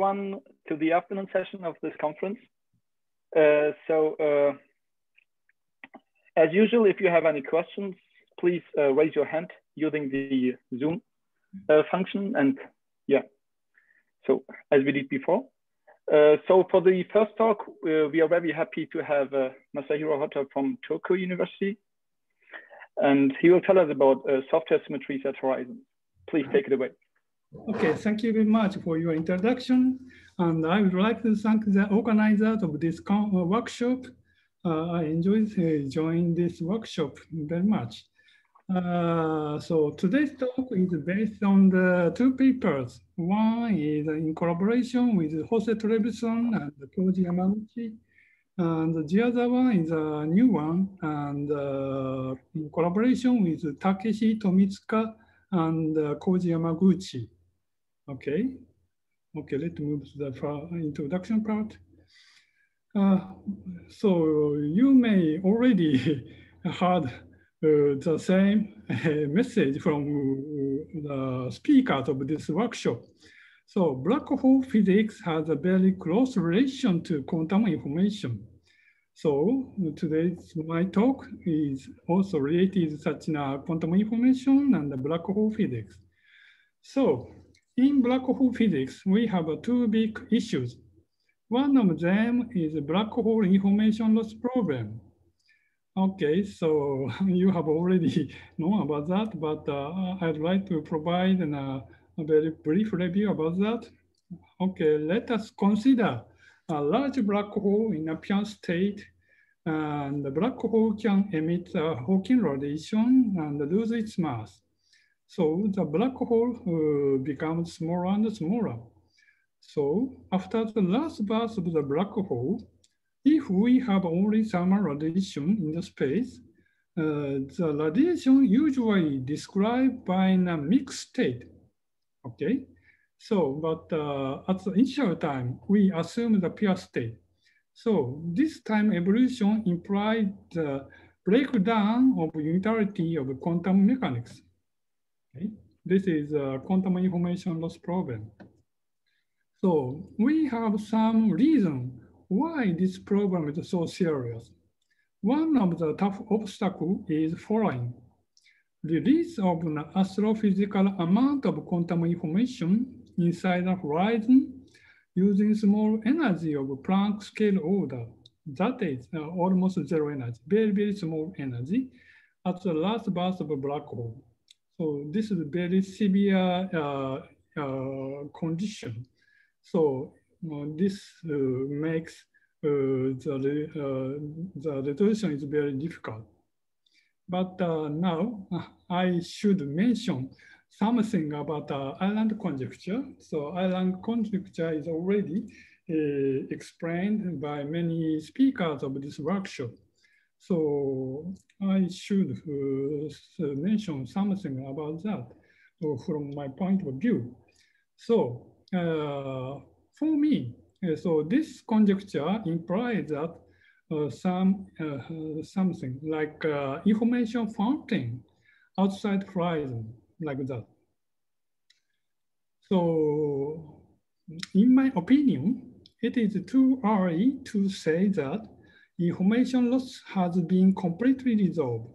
everyone to the afternoon session of this conference. As usual, if you have any questions, please raise your hand using the Zoom function. And yeah, so as we did before. So for the first talk, we are very happy to have Masahiro Hotta from Tokyo University. And he will tell us about software symmetries at Horizon. Please take it away. Okay, thank you very much for your introduction. And I would like to thank the organizers of this workshop. I enjoyed joining this workshop very much. So today's talk is based on the two papers. One is in collaboration with Jose Trevisan and Koji Yamaguchi. And the other one is a new one, and in collaboration with Takeshi Tomitsuka and Koji Yamaguchi. Okay, let's move to the introduction part. So you may already heard the same message from the speakers of this workshop. So black hole physics has a very close relation to quantum information. So today's my talk is also related to such quantum information and the black hole physics. So in black hole physics, we have two big issues. One of them is a black hole information loss problem. Okay, so you have already known about that, but I'd like to provide a very brief review about that. Okay, let us consider a large black hole in a pure state, and the black hole can emit a Hawking radiation and lose its mass. So the black hole becomes smaller and smaller. So after the last burst of the black hole, if we have only thermal radiation in the space, the radiation usually described by a mixed state. Okay, so but at the initial time, we assume the pure state. So this time evolution implies the breakdown of unitarity of quantum mechanics. Okay? This is a quantum information loss problem. So we have some reason why this problem is so serious. One of the tough obstacles is following. Release of an astrophysical amount of quantum information inside the horizon using small energy of Planck scale order. That is almost zero energy, very, very small energy at the last burst of a black hole. So this is a very severe condition. So this makes the resolution is very difficult. But now I should mention something about island conjecture. So island conjecture is already explained by many speakers of this workshop. So I should mention something about that from my point of view. So for me, so this conjecture implies that something like information fountain outside horizon, like that. So in my opinion, it is too early to say that information loss has been completely resolved.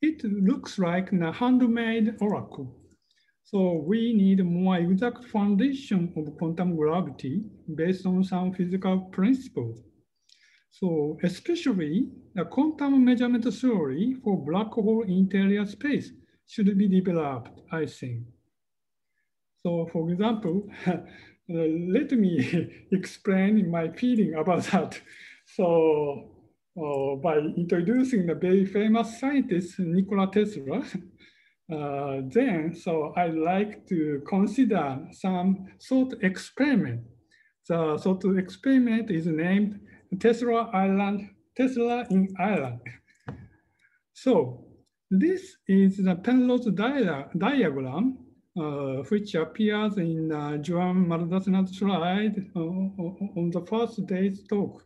It looks like a handmade oracle. So we need more exact foundation of quantum gravity based on some physical principles. So especially the quantum measurement theory for black hole interior space should be developed, I think. So for example, let me explain my feeling about that. So by introducing the very famous scientist, Nikola Tesla, so I'd like to consider some thought experiment. The thought experiment is named Tesla in Ireland. So this is the Penrose diagram, which appears in Joan Maldaceno's slide on the first day's talk.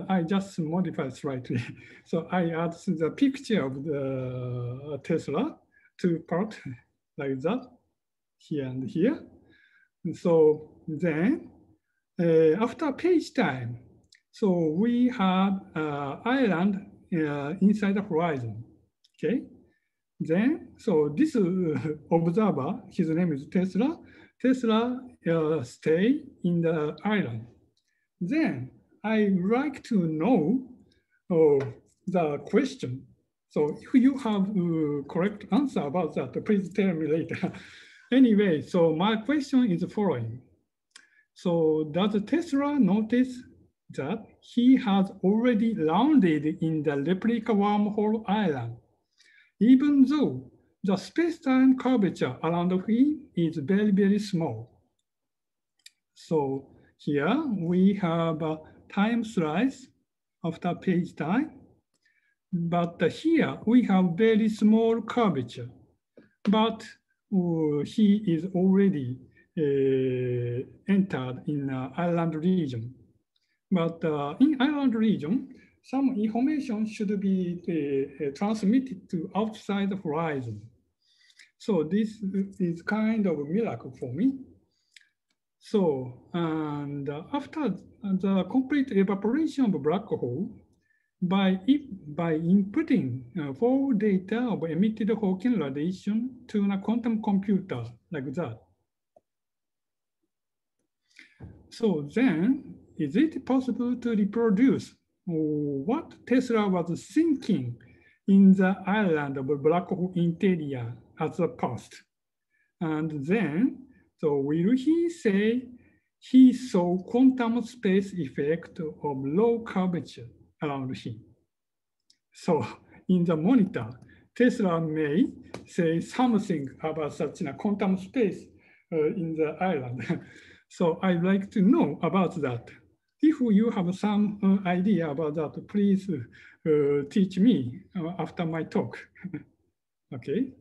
I just modified slightly. So I add the picture of the Tesla, two parts like that, here and here. So then after page time, so we have island inside the horizon, okay? Then, so this observer, his name is Tesla. Tesla stay in the island. Then I like to know the question. So if you have correct answer about that, please tell me later. Anyway, so my question is the following. So does Tesla notice that he has already landed in the replica wormhole island, even though the space-time curvature around him is very, very small? So here we have a time slice after page time, but here we have very small curvature, but he is already entered in island region. But in island region, some information should be transmitted to outside the horizon. So this is kind of a miracle for me. So, and after the complete evaporation of a black hole, by inputting full data of emitted Hawking radiation to a quantum computer like that. So then, is it possible to reproduce what Tesla was thinking in the island of a black hole interior as the past? And then, so will he say he saw quantum space effect of low curvature around him? So in the monitor, Tesla may say something about such a quantum space in the island. So I'd like to know about that. If you have some idea about that, please teach me after my talk. Okay.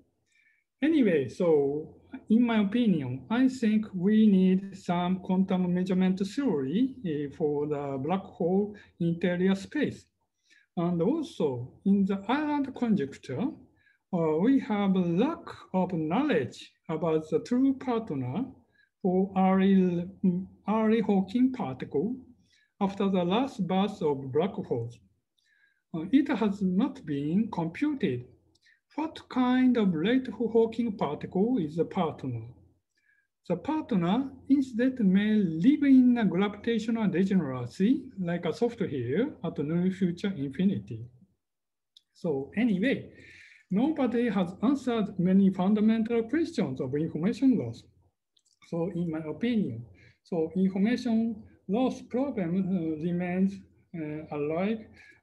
Anyway, so in my opinion, I think we need some quantum measurement theory for the black hole interior space. And also in the island conjecture, we have a lack of knowledge about the true partner for early Hawking particle after the last burst of black holes. It has not been computed what kind of late Hawking particle is the partner. The partner instead may live in a gravitational degeneracy like a software at null future infinity. So anyway, nobody has answered many fundamental questions of information loss. So in my opinion, so information loss problem remains alive,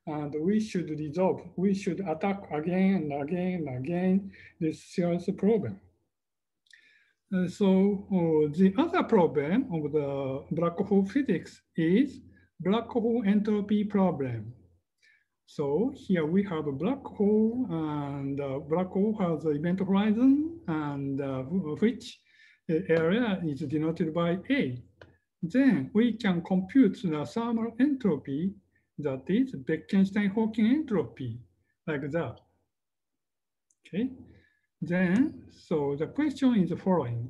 and we should resolve, we should attack again and again and again this serious problem. So the other problem of the black hole physics is black hole entropy problem. So here we have a black hole, and black hole has an event horizon, and which area is denoted by A. Then we can compute the thermal entropy, that is Bekenstein-Hawking entropy, like that. Okay. Then, so the question is the following.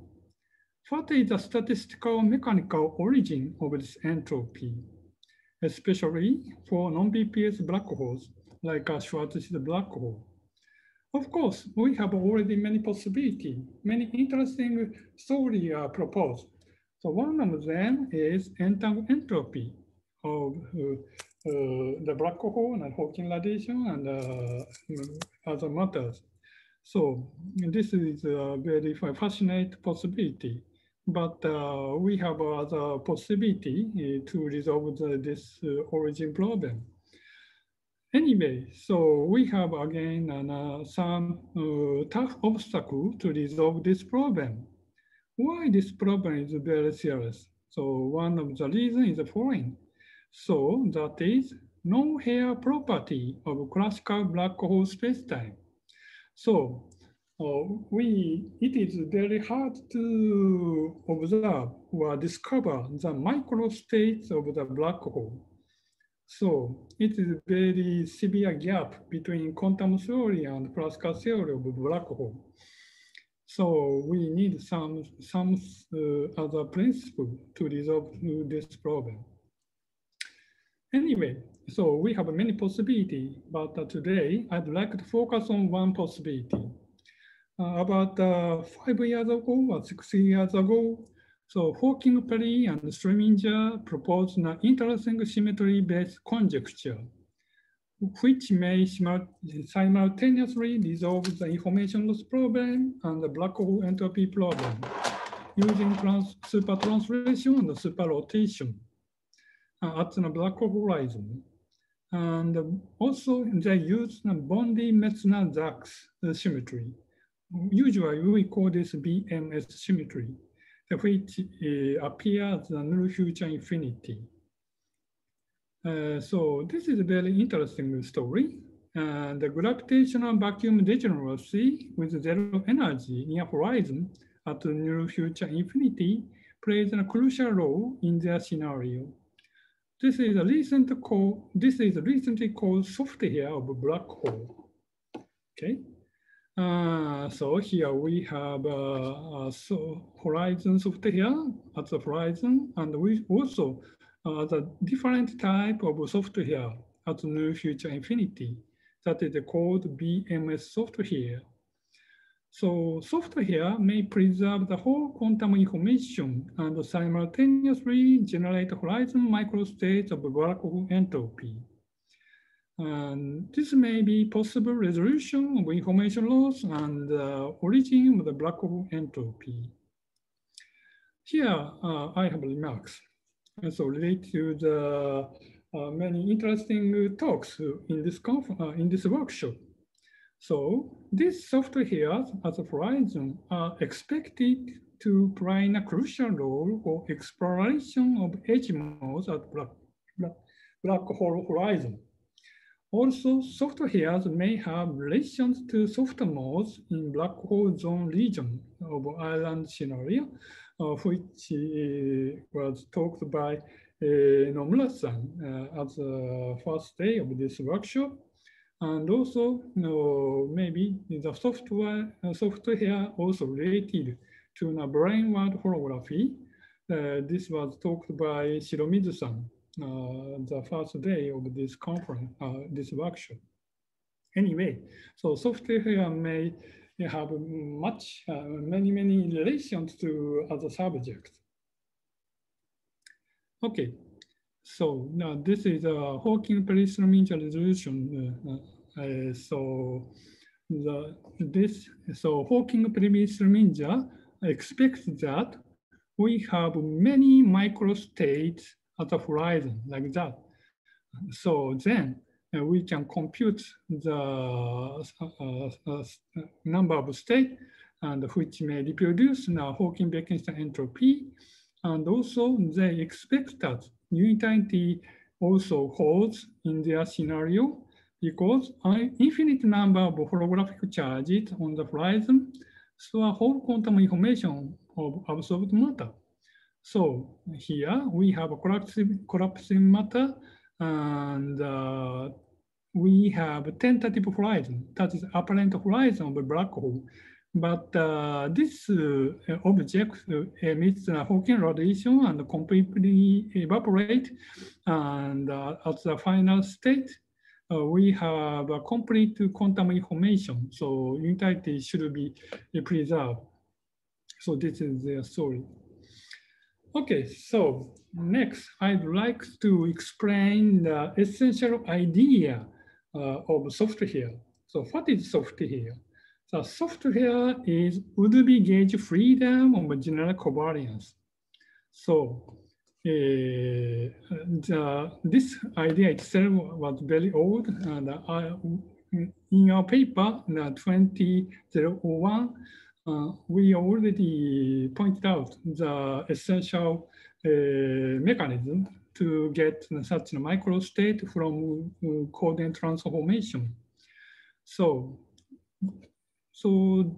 What is the statistical mechanical origin of this entropy, especially for non-BPS black holes, like a Schwarzschild black hole? Of course, we have already many possibilities, many interesting stories are proposed. So one of them is entangled entropy of the black hole and Hawking radiation and other matters. So this is a very fascinating possibility, but we have other possibility to resolve this origin problem. Anyway, so we have again some tough obstacle to resolve this problem. Why this problem is very serious? So one of the reasons is the following. So that is no-hair property of classical black hole spacetime. So it is very hard to observe or discover the micro states of the black hole. So it is a very severe gap between quantum theory and classical theory of black hole. So we need some other principle to resolve this problem. Anyway, so we have many possibilities, but today I'd like to focus on one possibility. About 5 years ago or 6 years ago, so Hawking, Perry, and Strominger proposed an interesting symmetry-based conjecture, which may simultaneously resolve the information loss problem and the black hole entropy problem using super translation and super rotation at the black hole horizon. And also they use the Bondi-Metzner-Sachs symmetry. Usually we call this BMS symmetry, which appears as a null future infinity. So this is a very interesting story. The gravitational vacuum degeneracy with zero energy near horizon at the null future infinity plays a crucial role in their scenario. This is recently called software of black hole. Okay. So here we have horizon software at the horizon, and we also the different type of software at null future infinity that is called BMS software. So software may preserve the whole quantum information and simultaneously generate horizon microstates of black hole entropy. And this may be possible resolution of information loss and origin of the black hole entropy. Here, I have remarks. And so related to the many interesting talks in this workshop. So these softwares at the horizon are expected to play a crucial role for exploration of edge modes at black hole horizon. Also, softwares may have relations to soft modes in black hole zone region of island scenario, which was talked by Nomura-san at the first day of this workshop. And also, maybe the software also related to the brain-wide holography. This was talked by Shiromizu-san. The first day of this conference, this workshop. Anyway, so software may have many relations to other subjects. Okay, so now this is a Hawking-Perry-Strominger resolution. So Hawking-Perry-Strominger expects that we have many microstates at the horizon like that. So then we can compute the number of states and which may reproduce the Hawking-Bekenstein entropy. And also they expect that unitarity also holds in their scenario because an infinite number of holographic charges on the horizon store whole quantum information of absorbed matter. So here we have a collapsing matter and we have tentative horizon, that is apparent horizon of a black hole. But this object emits a Hawking radiation and completely evaporate. And at the final state, we have a complete quantum information. So unitarity should be preserved. So this is their story. Okay, so next, I'd like to explain the essential idea of software. So what is software? The software is would-be gauge freedom of general covariance. So this idea itself was very old, and in our paper, 2001, we already pointed out the essential mechanism to get such a microstate from coordinate transformation. So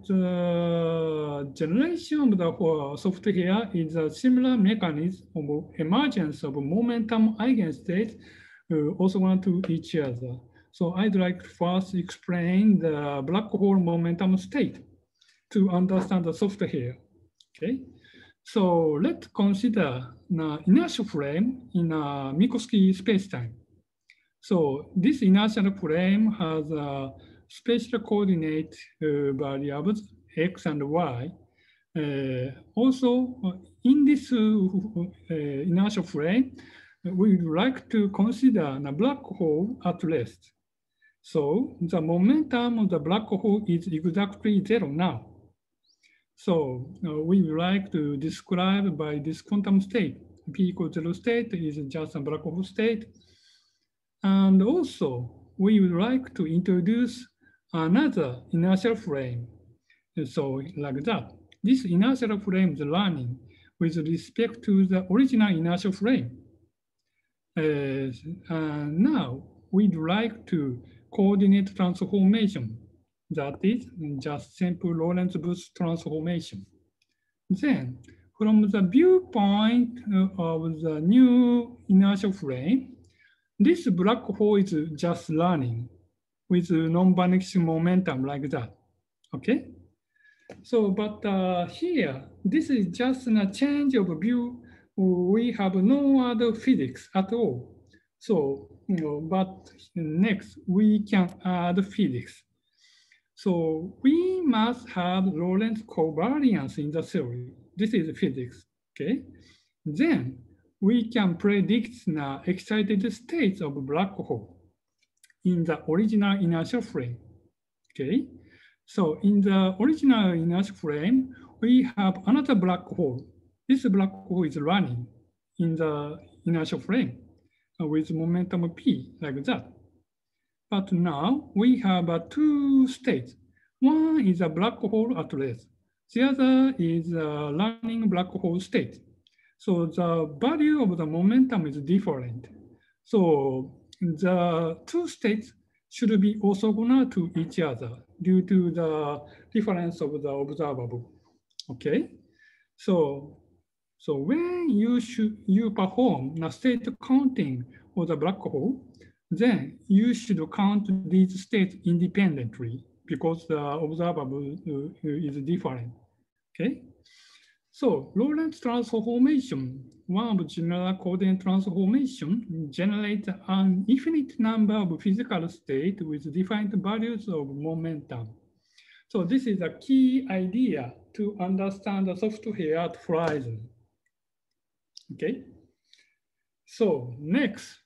the generation of the software is a similar mechanism of emergence of momentum eigenstates orthogonal to each other. So I'd like to first explain the black hole momentum state. to understand the software. Okay, so let's consider the inertial frame in a Minkowski spacetime. So this inertial frame has a spatial coordinate variables x and y. Also, in this inertial frame, we would like to consider a black hole at rest. So the momentum of the black hole is exactly zero now. So we would like to describe by this quantum state. P equals 0 state is just a black hole state. And also, we would like to introduce another inertial frame. So like that. This inertial frame is running with respect to the original inertial frame. Now, we'd like to coordinate transformation. That is just simple Lorentz-Bus transformation. Then, from the viewpoint of the new inertial frame, this black hole is just running with non-vanishing momentum like that, okay? So, but here, this is just a change of view. We have no other physics at all. So, but next we can add physics. So we must have Lorentz covariance in the theory. This is physics, okay? Then we can predict the excited states of black hole in the original inertial frame, okay? So in the original inertial frame, we have another black hole. This black hole is running in the inertial frame with momentum P, like that. But now we have two states. One is a black hole at rest. The other is a running black hole state. So the value of the momentum is different. So the two states should be orthogonal to each other due to the difference of the observable. Okay, so when you perform a state counting of the black hole, then you should count these states independently because the observable is different. Okay, so Lorentz transformation, one of general coordinate transformation, generates an infinite number of physical states with different values of momentum. So this is a key idea to understand the software at Horizon. Okay. So next,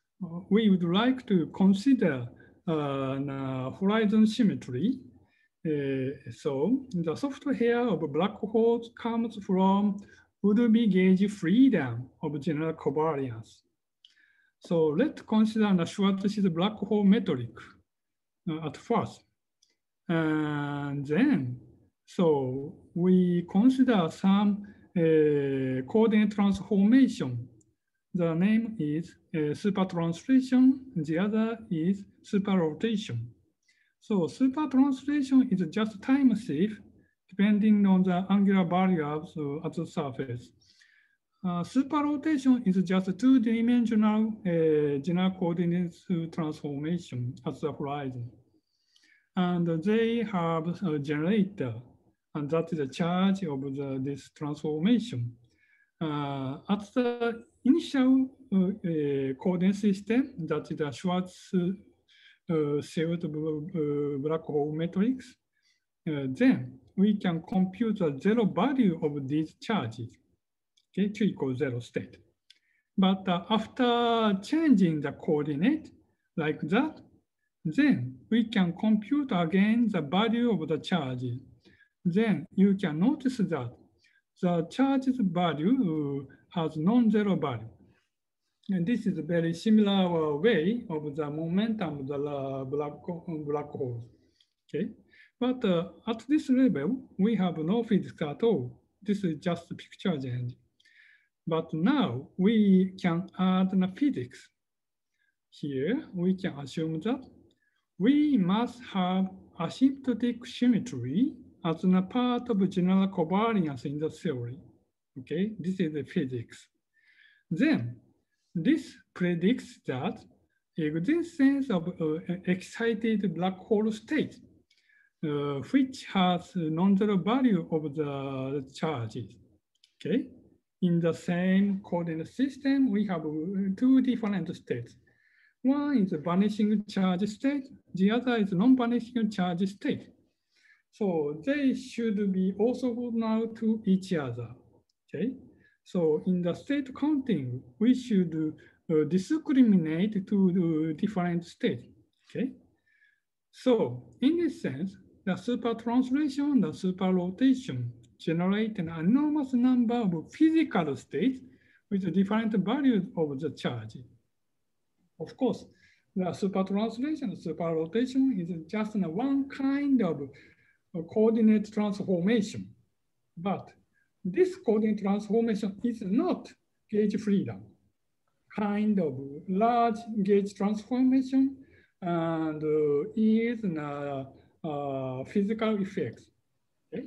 we would like to consider Horizon symmetry. So the software of black holes comes from would-be gauge freedom of general covariance. So let's consider the Schwarzschild black hole metric at first. And then, so we consider some coordinate transformation. The name is super translation, the other is super rotation. So super translation is just time safe, depending on the angular values at the surface. Super rotation is just a two-dimensional general coordinates transformation at the horizon. And they have a generator, and that is the charge of this transformation. At the initial coordinate system, that is the Schwarzschild black hole matrix, then we can compute the zero value of these charges, okay, Q equals 0 state. But after changing the coordinate like that, then we can compute again the value of the charges. Then you can notice that the charge's value has non-zero value. And this is a very similar way of the momentum of the black holes. Okay, but at this level, we have no physics at all. This is just a picture change. But now we can add the physics. Here, we can assume that we must have asymptotic symmetry as a part of general covariance in the theory. Okay, this is the physics. Then, this predicts that existence of excited black hole state which has non-zero value of the charges. Okay. In the same coordinate system, we have two different states. One is a vanishing charge state, the other is non-vanishing charge state. So they should be orthogonal to each other. Okay. So in the state counting, we should discriminate to different states. Okay. So in this sense, the super translation and the super rotation generate an enormous number of physical states with different values of the charge. Of course, the super translation and super rotation is just one kind of coordinate transformation. But this coordinate transformation is not gauge freedom, kind of large gauge transformation, and is physical effects. Okay?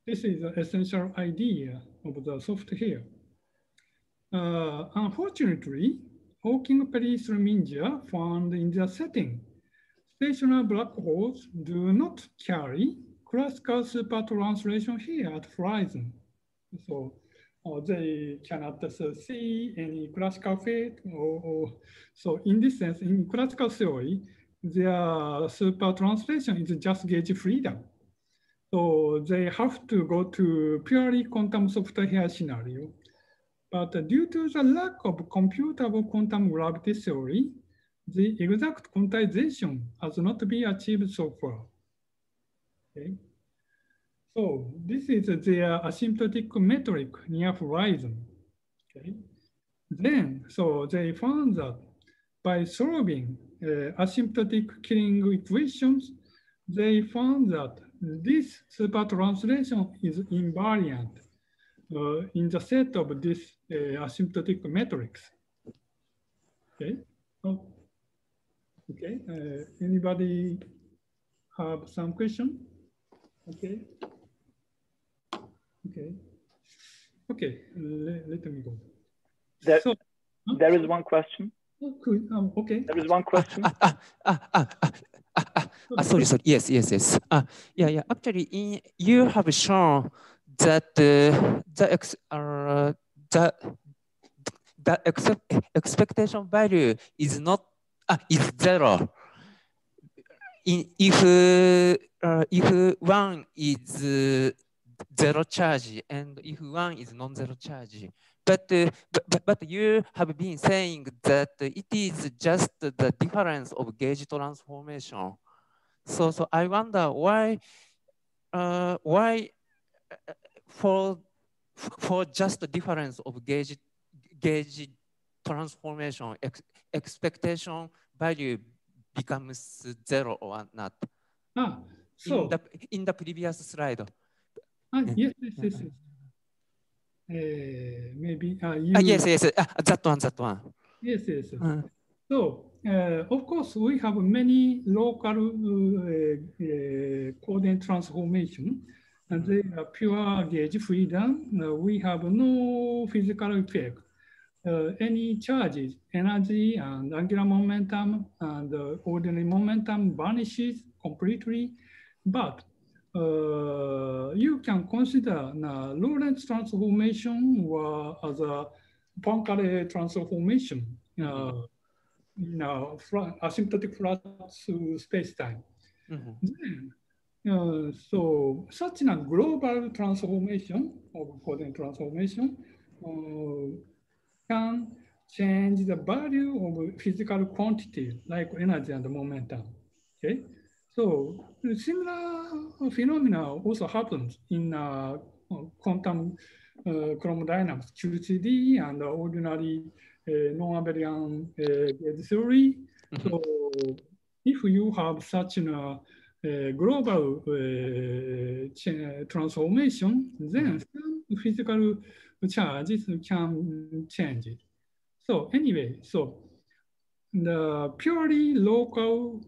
This is the essential idea of the software. Unfortunately, Hawking-Perry-Strominger found in their setting, stationary black holes do not carry classical super translation here at horizon. So they cannot see any classical fate. So in this sense, in classical theory, their super translation is just gauge freedom. So they have to go to purely quantum software scenario. But due to the lack of computable quantum gravity theory, the exact quantization has not been achieved so far. Okay. So this is their asymptotic metric near horizon. Okay. Then, so they found that by solving asymptotic killing equations, they found that this super translation is invariant in the set of this asymptotic matrix. Okay. Oh. Okay. Anybody have some question? Okay. Okay. Okay. Let me go. There is one question. Okay. There is one question. Sorry. Yes. Yeah. Actually, you have shown that the expectation value is not is zero. If one is zero charge and if one is non-zero charge. But you have been saying that it is just the difference of gauge transformation. So I wonder why for just the difference of gauge transformation expectation value becomes zero or not. So in the previous slide. Yes. Maybe yes. That one. Yes. So of course we have many local coordinate transformation, and they are pure gauge freedom. We have no physical effect. Any charges, energy, and angular momentum, and ordinary momentum vanishes completely, but you can consider Lorentz transformation or as a Poincare transformation in a asymptotic flat space-time. So such a global transformation of coordinate transformation can change the value of physical quantity like energy and momentum. Okay, so similar phenomena also happens in quantum chromodynamics, QCD, and ordinary non-abelian gauge theory. So if you have such a global transformation, then some physical charges can change it. So anyway, so the purely local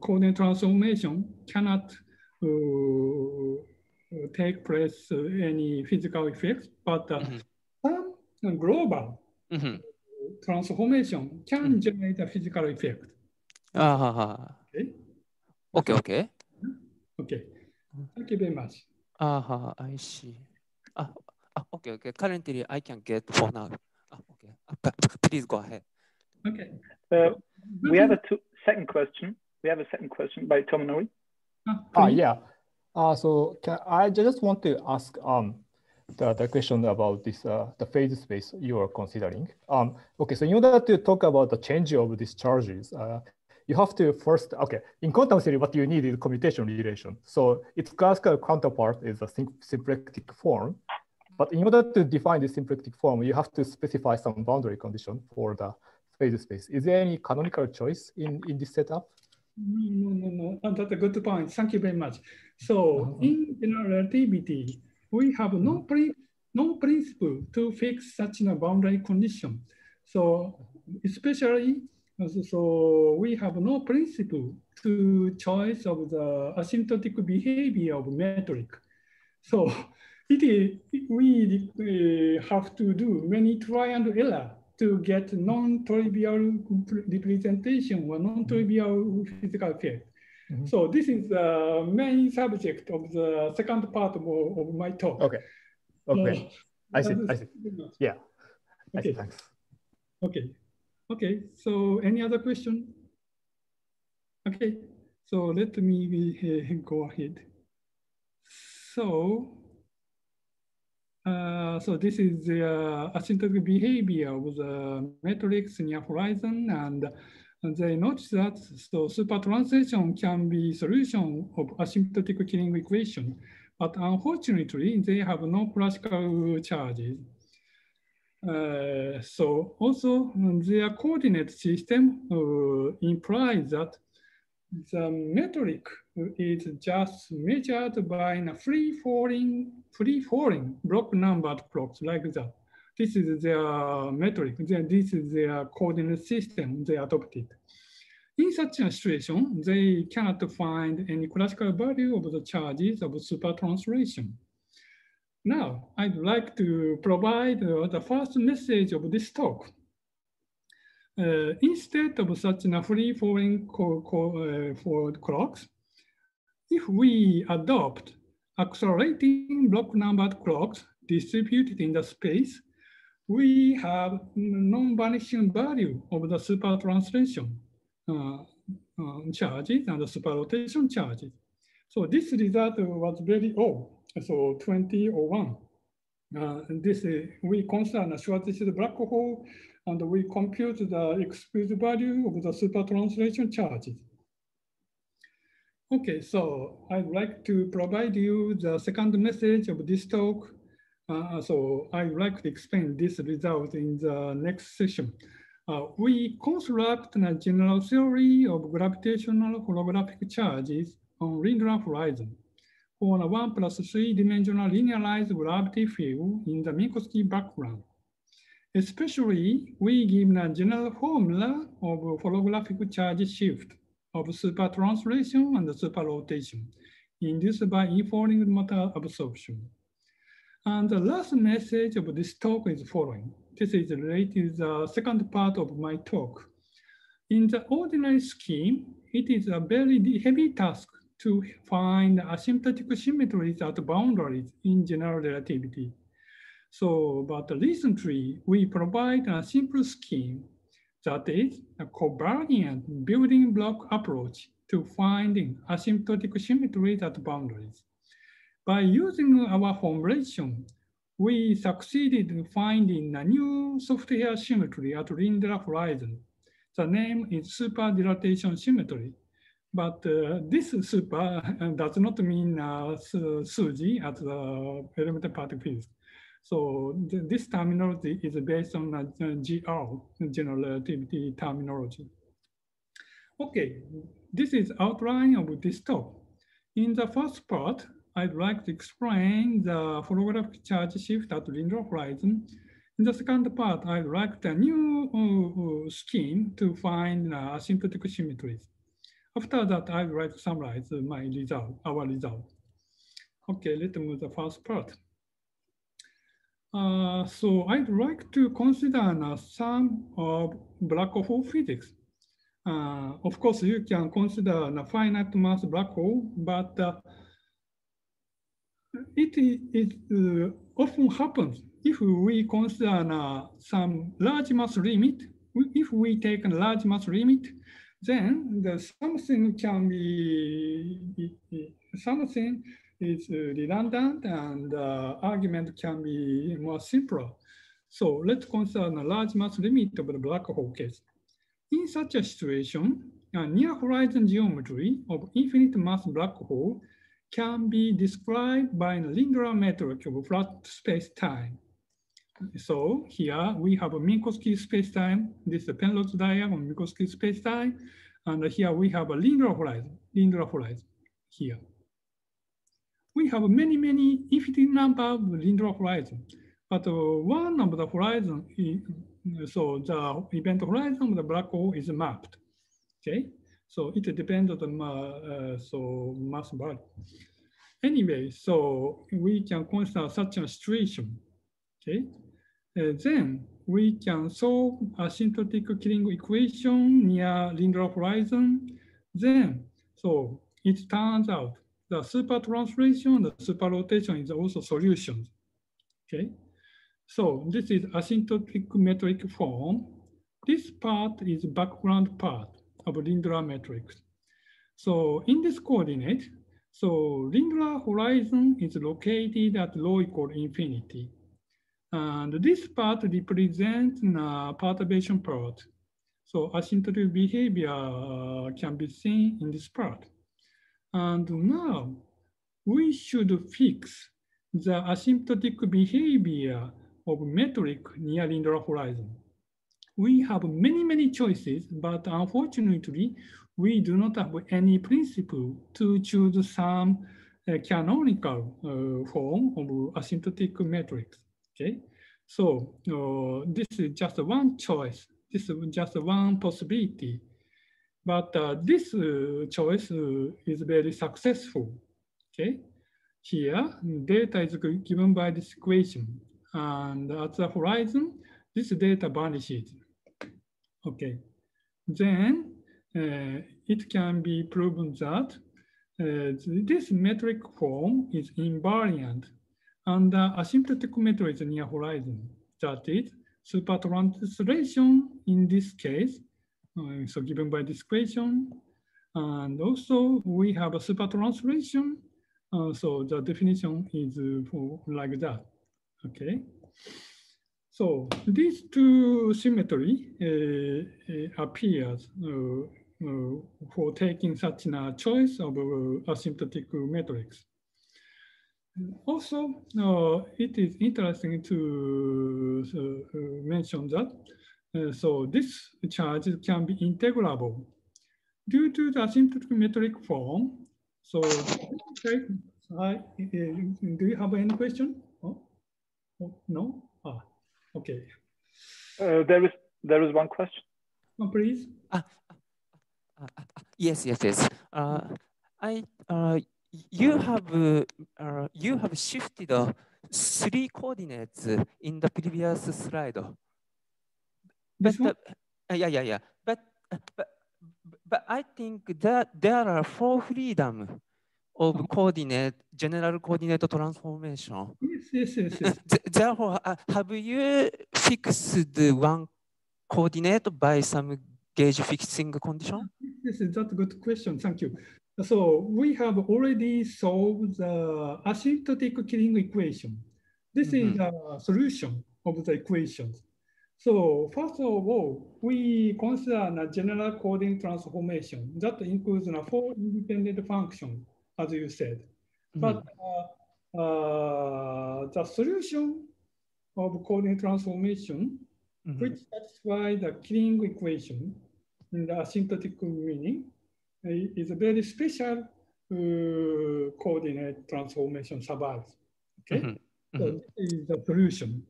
coordinate transformation cannot take place any physical effects, but some global transformation can generate a physical effect. Okay. Okay, okay. Okay. Thank you very much. I see. Okay, okay. Currently, I can get for now. Okay. Please go ahead. Okay. We have a second question. We have a second question by Tomonori. Yeah. So I just want to ask the question about this the phase space you are considering. Okay, so in order to talk about the change of these charges, you have to first, okay, in quantum theory, what you need is commutation relation. So its classical counterpart is a symplectic form. But in order to define the symplectic form, you have to specify some boundary condition for the phase space. Is there any canonical choice in this setup? No. That's a good point. Thank you very much. So in general relativity, we have no principle to fix such a boundary condition. So especially, so we have no principle to choice of the asymptotic behavior of metric. So we have to do many try and error to get non-trivial representation or non-trivial physical effect. So this is the main subject of the second part of my talk. Okay. Okay. I see. Yeah. Okay. Thanks. Okay. So any other question? Okay. So let me go ahead. So this is the asymptotic behavior of the matrix near horizon, and they notice that so super translation can be solution of asymptotic Killing equation, but unfortunately they have no classical charges. So also their coordinate system implies that the metric is just measured by a free-falling block numbered blocks like that. This is their metric. This is their coordinate system they adopted. In such a situation, they cannot find any classical value of the charges of supertranslation. Now, I'd like to provide the first message of this talk. Instead of such a free-falling for clocks, if we adopt accelerating block numbered clocks distributed in the space, we have non-vanishing value of the super translation charges and the super rotation charges. So this result was very old, so 20 or 1. We consider a short-distance black hole, and we compute the explicit value of the super translation charges. Okay, so I'd like to provide you the second message of this talk. So I'd like to explain this result in the next session. We construct a general theory of gravitational holographic charges on linear horizon for a 1+3-dimensional linearized gravity field in the Minkowski background. Especially, we give a general formula of holographic charge shift of super translation and super rotation induced by infalling matter absorption. And the last message of this talk is following. This is related to the second part of my talk. In the ordinary scheme, it is a very heavy task to find asymptotic symmetries at boundaries in general relativity. So, but recently we provide a simple scheme that is a covariant building block approach to finding asymptotic symmetries at boundaries. By using our formulation, we succeeded in finding a new software symmetry at linear horizon. The name is super dilatation symmetry. But this super does not mean Suji at the elementary particle physics. So this terminology is based on GR, general relativity terminology. Okay, this is outline of this talk. In the first part, I'd like to explain the holographic charge shift at linear horizon. In the second part, I'd like a new scheme to find asymptotic symmetries. After that, I'd like to summarize our result. Okay, let's move to the first part. So I'd like to consider a sum of black hole physics. Of course, you can consider a finite mass black hole, but it often happens if we consider some large mass limit. If we take a large mass limit, then something can be something is redundant, and argument can be more simpler. So let's consider a large mass limit of the black hole case. In such a situation, a near horizon geometry of infinite mass black hole can be described by a linear metric of flat space-time. So here we have a Minkowski space-time. This is a Penrose diagram of Minkowski space-time. And here we have a linear horizon here. We have many infinite number of linear horizons, but one of the horizon, so the event horizon of the black hole is mapped. Okay, so it depends on the mass value. Anyway, so we can consider such a situation. Okay, then we can solve asymptotic Killing equation near linear horizon. Then, so it turns out the super translation, the super rotation is also solutions. Okay, so this is asymptotic metric form. This part is background part of linear matrix. So in this coordinate, so linear horizon is located at rho equal infinity. And this part represents the perturbation part. So asymptotic behavior can be seen in this part. And now we should fix the asymptotic behavior of metric near linear horizon. We have many choices, but unfortunately, we do not have any principle to choose some canonical form of asymptotic metrics. Okay, so this is just one choice. This is just one possibility, but this choice is very successful. Okay, here data is given by this equation, and at the horizon, this data vanishes. Okay, then it can be proven that this metric form is invariant under asymptotic metric near horizon. That is super translation in this case, so given by this equation. And also we have a super translation. So the definition is like that, okay? So these two symmetry appears for taking such a choice of asymptotic metrics. Also, it is interesting to mention that so this charge can be integrable due to the asymptotic metric form. So, okay, do you have any question? Oh, no? Ah, okay. There is one question. Oh, please. Yes. You have shifted 3 coordinates in the previous slide. This one? Yeah. But I think that there are 4 freedom of coordinate, general coordinate transformation. Yes. Therefore, have you fixed one coordinate by some gauge fixing condition? That's a good question. Thank you. So we have already solved the asymptotic Killing equation. This is a solution of the equations. So first of all, we consider a general coordinate transformation that includes 4 independent functions, as you said. But the solution of coordinate transformation, which satisfies the Killing equation in the asymptotic meaning, is a very special coordinate transformation survives. Okay, so this is the solution.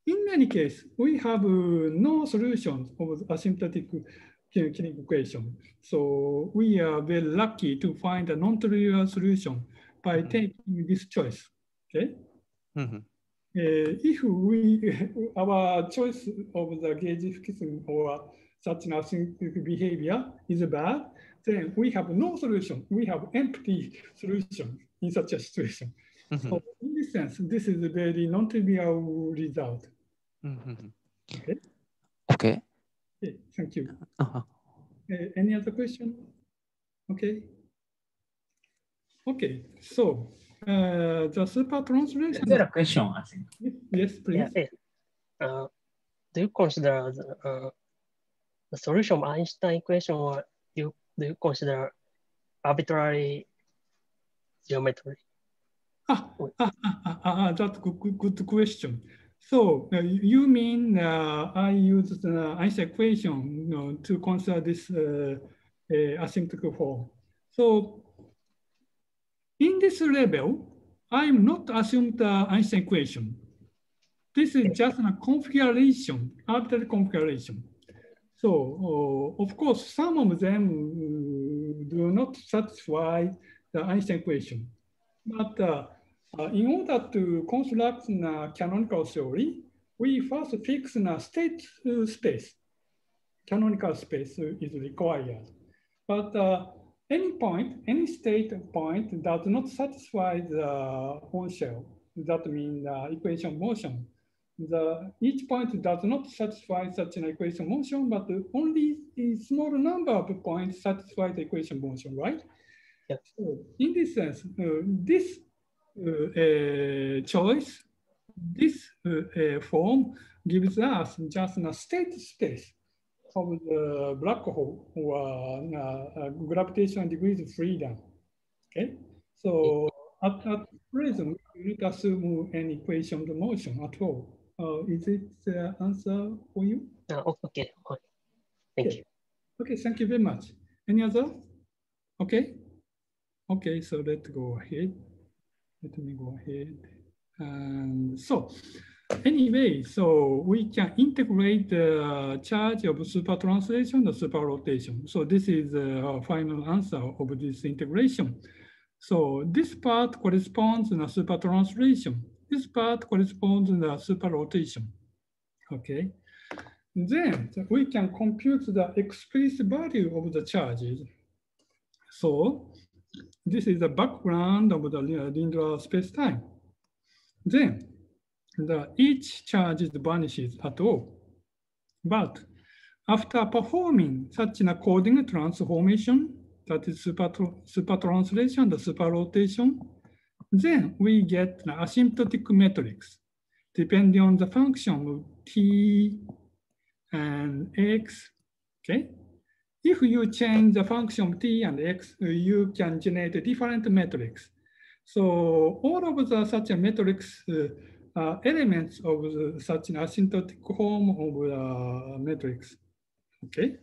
In many cases, we have no solutions of asymptotic Killing equation. So we are very lucky to find a non-trivial solution by taking this choice. Okay. If our choice of the gauge fixing or such an asymmetric behavior is bad, then we have no solution. We have empty solution in such a situation. So in this sense, this is a very non-trivial result. Okay. Okay. Okay, thank you. Any other question? Okay. Okay, so the super translation. Is there a question, I think? Yes, please. Yeah, do you consider the solution of Einstein equation, or do you consider arbitrary geometry? That's a good question. So you mean I used the Einstein equation to consider this asymptotic form. So in this level, I'm not assuming the Einstein equation. This is just a configuration, arbitrary configuration. So of course, some of them do not satisfy the Einstein equation. But in order to construct a canonical theory, we first fix a state space. Canonical space is required. But any point, any state point does not satisfy the on shell. That means the equation of motion. Each point does not satisfy such an equation of motion, but only a small number of points satisfy the equation of motion, right? Yeah. So in this sense, this choice, this form gives us just a state space of the black hole or gravitational degrees of freedom. Okay, so at present, we don't assume any equation of motion at all. Is it the answer for you? Okay, thank you. Okay, thank you very much. Any other? Okay. Okay, so let's go ahead. Let me go ahead. And so anyway, so we can integrate the charge of super translation, the super rotation. So this is our final answer of this integration. So this part corresponds to the super translation. This part corresponds to the super rotation. Okay. Then we can compute the explicit value of the charges. So this is the background of the linear space-time. Then each charge vanishes at all. But after performing such an coding transformation, that is super translation, the super rotation, then we get an asymptotic matrix depending on the function of t and x. Okay. If you change the function of t and x, you can generate a different matrix. So all of the such a matrix elements of such an asymptotic form of the matrix. Okay.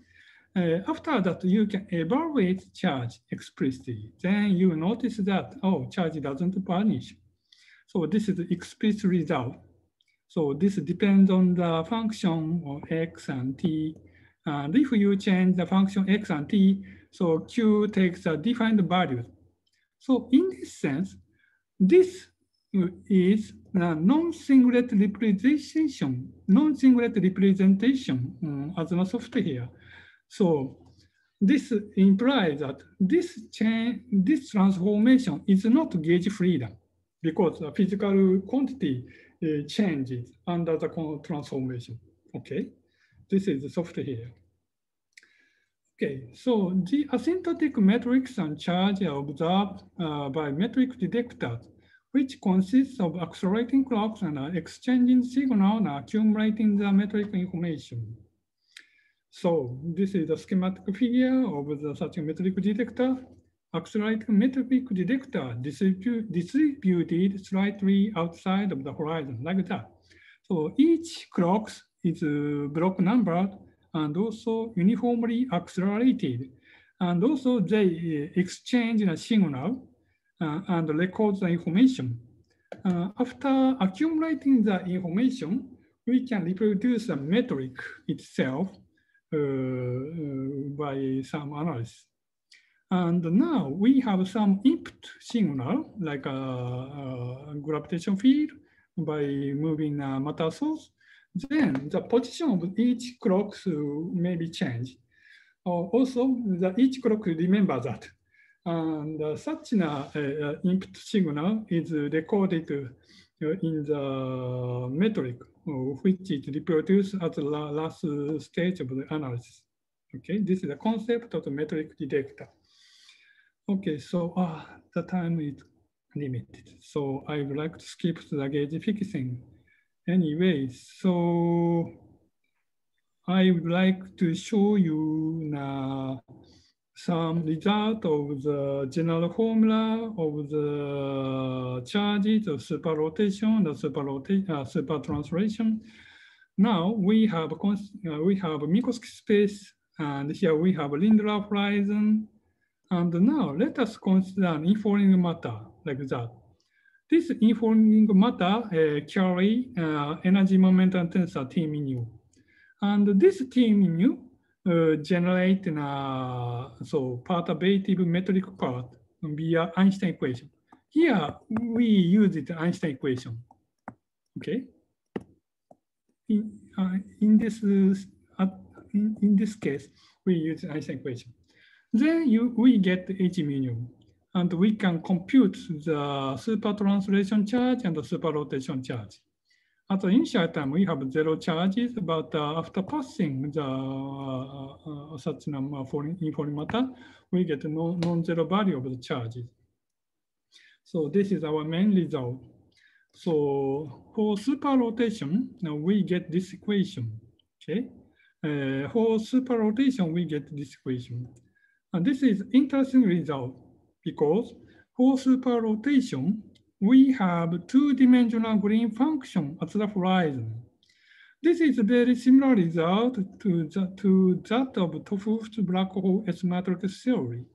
After that, you can evaluate charge explicitly. Then you notice that, oh, charge doesn't vanish. So this is the explicit result. So this depends on the function of x and t. And if you change the function x and t, so q takes a defined value. So in this sense, this is a non-singlet representation, as a software here. So this implies that this transformation is not gauge freedom because the physical quantity changes under the transformation. Okay, this is the software here. Okay, so the asymptotic matrix and charge are observed by metric detectors, which consists of accelerating clocks and exchanging signal and accumulating the metric information. So this is a schematic figure of the such a metric detector. Accelerating metric detector distributed slightly outside of the horizon, like that. So each clock is block numbered and also uniformly accelerated. And also they exchange a signal and record the information. After accumulating the information, we can reproduce the metric itself by some analysis. And now we have some input signal, like a gravitation field by moving a matter source. then the position of each clock may be changed. Also, each clock remember that. And such an input signal is recorded in the metric, which is reproduced at the last stage of the analysis. Okay, this is the concept of the metric detector. Okay, so the time is limited. So I would like to skip to the gauge fixing. Anyway, so I would like to show you some result of the general formula of the charges of super rotation, the super translation. Now we have Minkowski space, and here we have Lindelof horizon. And now let us consider informing matter like that. This informing matter carry energy momentum tensor T mu. And this T mu generate so perturbative metric part via Einstein equation. Here we use the Einstein equation. Okay. In this case, we use Einstein equation. Then we get H mu, and we can compute the super translation charge and the super rotation charge. At the initial time, we have 0 charges, but after passing the such number for informing matter, we get non-zero value of the charges. So this is our main result. So for super rotation, now we get this equation. Okay, for super rotation, we get this equation. And this is interesting result because for super rotation, we have two-dimensional green function at the horizon. This is a very similar result to that of Tofu's black hole S-matrix theory.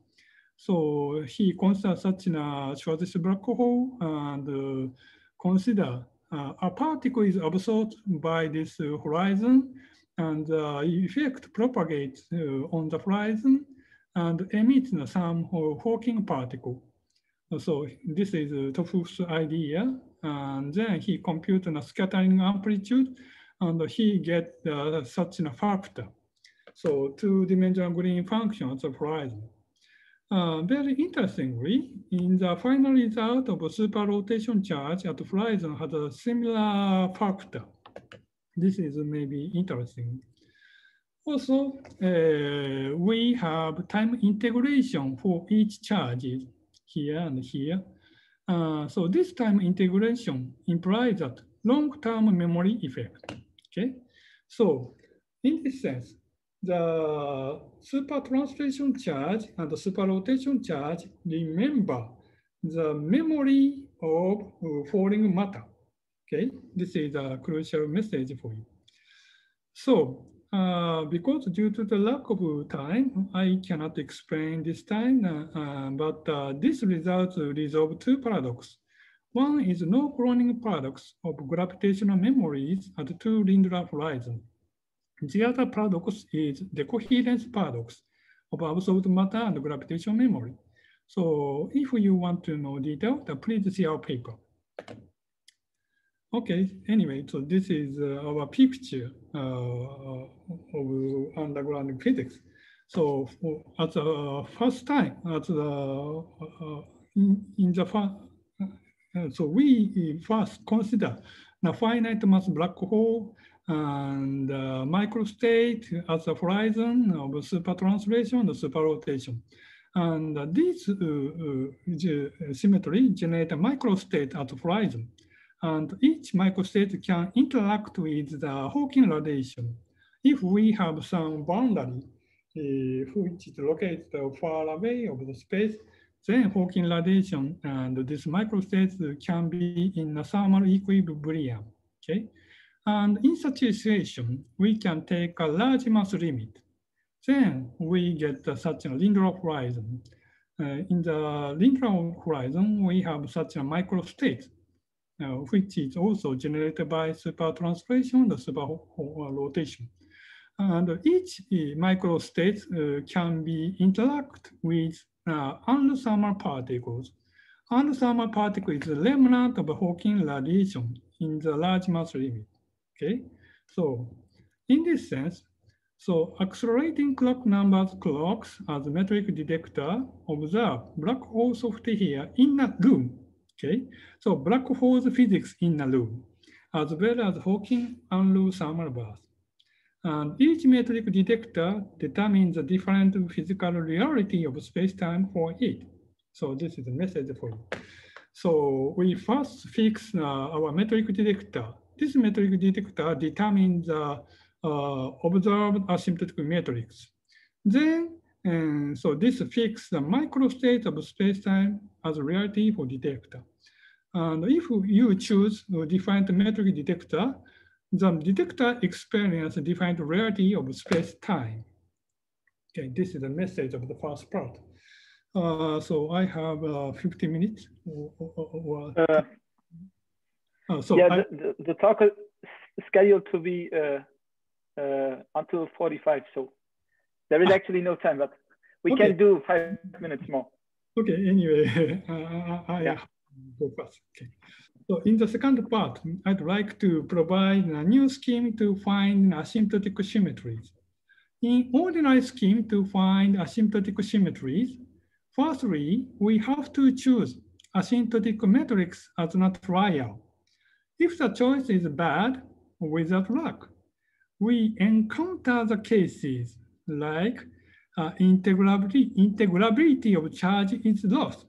So he considers such a Schwarzschild black hole and consider a particle is absorbed by this horizon, and the effect propagates on the horizon and emits some Hawking particle. So this is Tofu's idea, and then he computes a scattering amplitude, and he gets such a factor. So two-dimensional green function at the horizon. Very interestingly, in the final result of super rotation charge at the horizon has a similar factor. This is maybe interesting. Also, we have time integration for each charge here and here. So this time integration implies that long-term memory effect. Okay, so in this sense, the super translation charge and the super rotation charge remember the memory of falling matter. Okay, this is a crucial message for you. So because due to the lack of time, I cannot explain this time, but this result resolves two paradoxes. One is no cloning paradox of gravitational memories at two Lindelof horizons. The other paradox is the coherence paradox of absolute matter and gravitational memory. So if you want to know detail, please see our paper. Okay, anyway, so this is our picture of underground physics. So at the first time, so we first consider the finite mass black hole and microstate as a horizon of super translation and super rotation. And this symmetry generates a microstate at the horizon. And each microstate can interact with the Hawking radiation. If we have some boundary which is located far away of the space, then Hawking radiation and this microstates can be in a thermal equilibrium. Okay, and in such a situation, we can take a large mass limit. Then we get such a Lindelof horizon. In the Lindelof horizon, we have such a microstate, which is also generated by super translation, the super rotation. And each microstate can be interact with unthermal particles. Unthermal particle is the remnant of Hawking radiation in the large mass limit. Okay, So in this sense, so accelerating clock numbers clocks as a metric detector observe black hole software here in a room. Okay, so black holes physics in a room, as well as Hawking-Unruh thermal burst. And each metric detector determines a different physical reality of space-time for it. So this is a message for you. So we first fix our metric detector. This metric detector determines the observed asymptotic matrix. Then, so this fixes the microstate of space-time as a reality for detector. And if you choose a different metric detector, the detector experiences different reality of space-time. Okay, this is the message of the first part. So I have 50 minutes. So yeah, the talk is scheduled to be until 45. So there is actually no time, but we can do 5 minutes more. Okay, anyway, I go fast. Okay. So in the second part, I'd like to provide a new scheme to find asymptotic symmetries. In ordinary scheme to find asymptotic symmetries, firstly, we have to choose asymptotic matrix as a trial. If the choice is bad, without luck, we encounter the cases like integrability of charge is lost.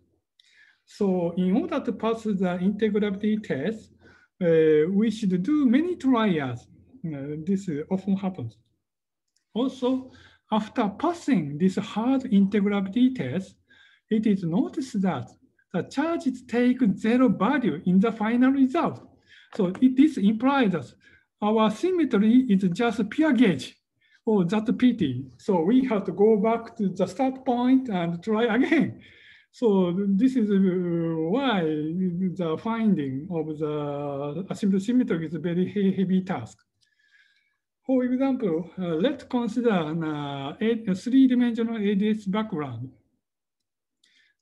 So in order to pass the integrability test, we should do many trials. This often happens. Also, after passing this hard integrability test, it is noticed that the charges take zero value in the final result. So this implies that our symmetry is just pure gauge. Oh, that's a pity. So we have to go back to the start point and try again. So this is why the finding of the asymptotic symmetry is a very heavy task. For example, let's consider a three-dimensional ADS background.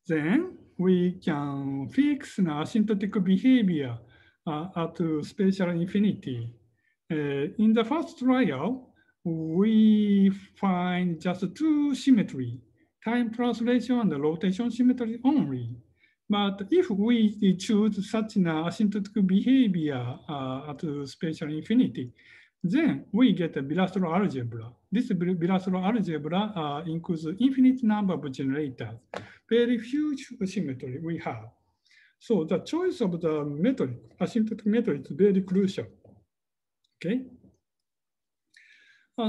Then we can fix an asymptotic behavior at spatial infinity. In the first trial, we find just two symmetry, time translation and rotation symmetry only. But if we choose such an asymptotic behavior at spatial infinity, then we get a bilateral algebra. This bilateral algebra includes infinite number of generators, very few symmetry we have. So the choice of the metric, asymptotic metric, is very crucial. Okay.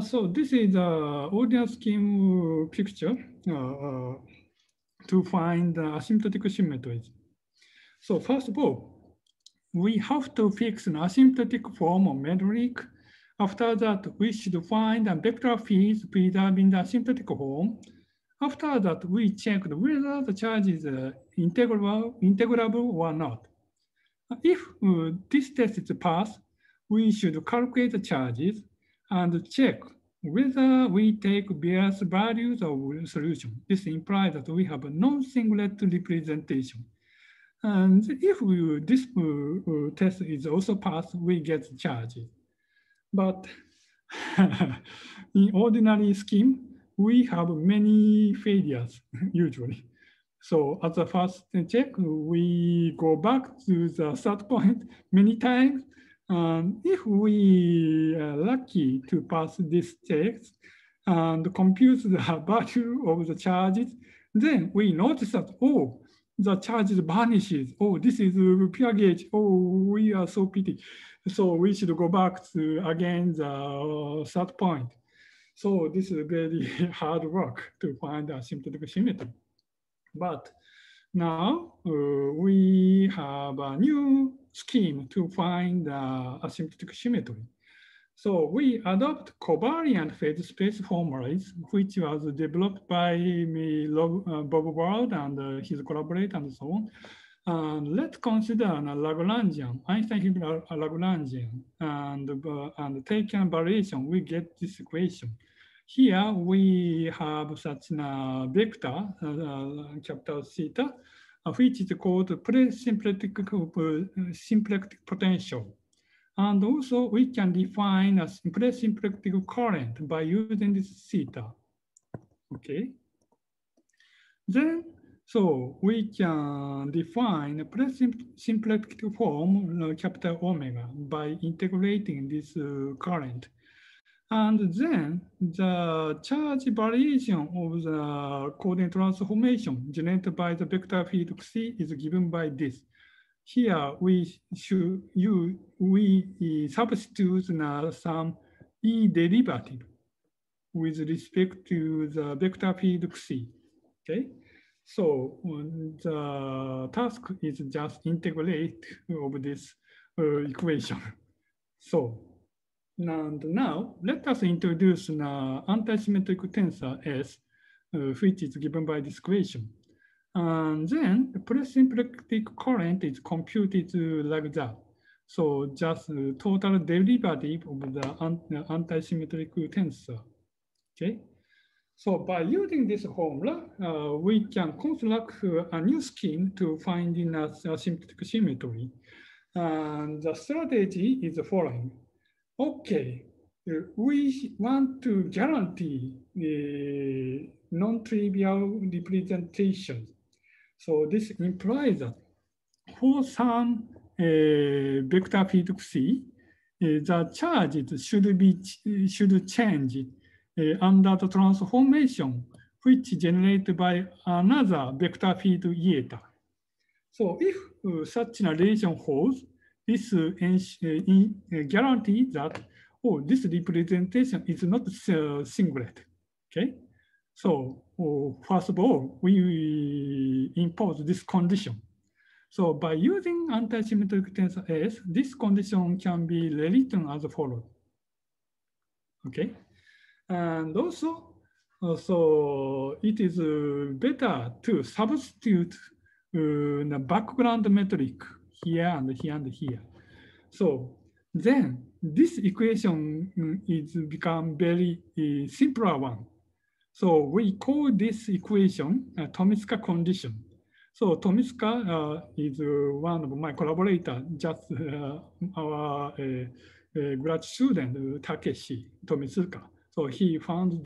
So this is the ordinary scheme picture to find asymptotic symmetries. So first of all, we have to fix an asymptotic form of metric. After that, we should find a vector field preserving the asymptotic form. After that, we check whether the charge is integrable or not. If this test is passed, we should calculate the charges and check whether we take various values of solution. This implies that we have a non-singlet representation. And if this test is also passed, we get charges. But in ordinary scheme, we have many failures usually. So at the first check, we go back to the start point many times. And if we are lucky to pass this test and compute the value of the charges, then we notice that, oh, the charges vanishes. Oh, this is pure gauge. Oh, we are so pity. So we should go back to, again, the start point. So this is very hard work to find asymptotic symmetry. But now we have a new scheme to find asymptotic symmetry. So we adopt covariant phase space formulas, which was developed by Bob Ward and his collaborator and so on. And let's consider a Lagrangian, Einstein Lagrangian, and take a variation, we get this equation. Here we have such a vector, capital theta, which is called pre-symplectic potential. And also we can define a symplectic current by using this theta. Okay. Then, so we can define a symplectic form, capital omega, by integrating this current. And then the charge variation of the coordinate transformation generated by the vector field C is given by this. Here we substitute some E derivative with respect to the vector field C. Okay, so the task is just integrate of this equation. So. And now, let us introduce an antisymmetric tensor S, which is given by this equation. And then the presymplectic current is computed like that. So just total derivative of the antisymmetric tensor. Okay. So by using this formula, we can construct a new scheme to find in a symplectic symmetry. And the strategy is the following. Okay, we want to guarantee non-trivial representation. So this implies that for some vector field C, the charges should change under the transformation, which is generated by another vector field eta. So if such a relation holds, this guarantees that this representation is not singlet. Okay, so first of all, we impose this condition. So by using antisymmetric tensor S, this condition can be rewritten as follows. Okay, and also, so it is better to substitute the background metric here and here and here. So then this equation is become very simpler one. So we call this equation a Tomiska condition. So Tomiska is one of my collaborators, just our grad student Takeshi Tomitsuka. So he found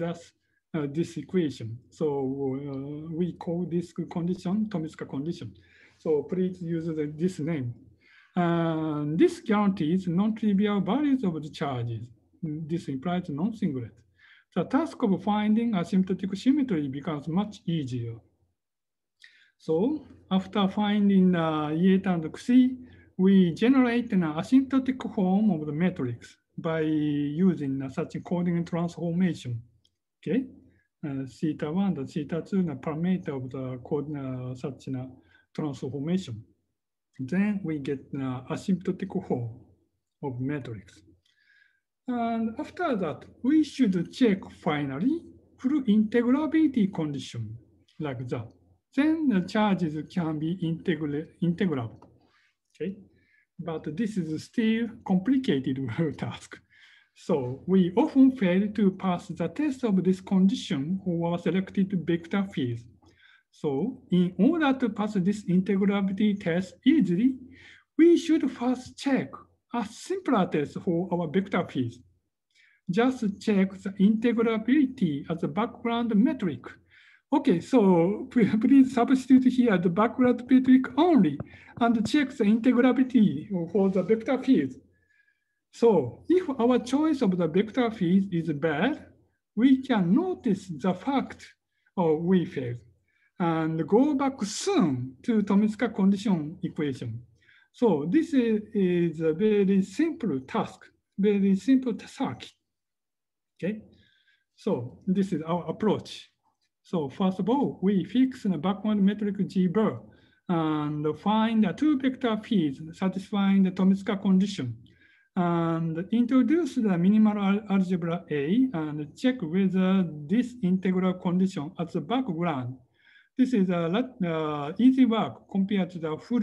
this equation. So we call this condition Tomiska condition. So please use this name. This guarantees non-trivial values of the charges. This implies non-singlet. The task of finding asymptotic symmetry becomes much easier. So after finding eta and Xi, we generate an asymptotic form of the matrix by using such a coordinate transformation. Okay, theta 1 and theta 2 are parameter of the coordinate such a transformation. Then we get an asymptotic form of matrix. And after that, we should check finally full integrability condition like that. Then the charges can be integrable. Okay, but this is still complicated task. So we often fail to pass the test of this condition for our selected vector fields. So in order to pass this integrability test easily, we should first check a simpler test for our vector fields. Just check the integrability as a background metric. Okay, so please substitute here the background metric only and check the integrability for the vector fields. So if our choice of the vector field is bad, we can notice the fact we failed and go back soon to Tomiska condition equation. So this is a very simple task, very simple circuit. Okay, so this is our approach. So first of all, we fix the background metric G bar and find the two vector fields satisfying the Tomiska condition and introduce the minimal algebra A and check whether this integral condition as the background. This is a easy work compared to the full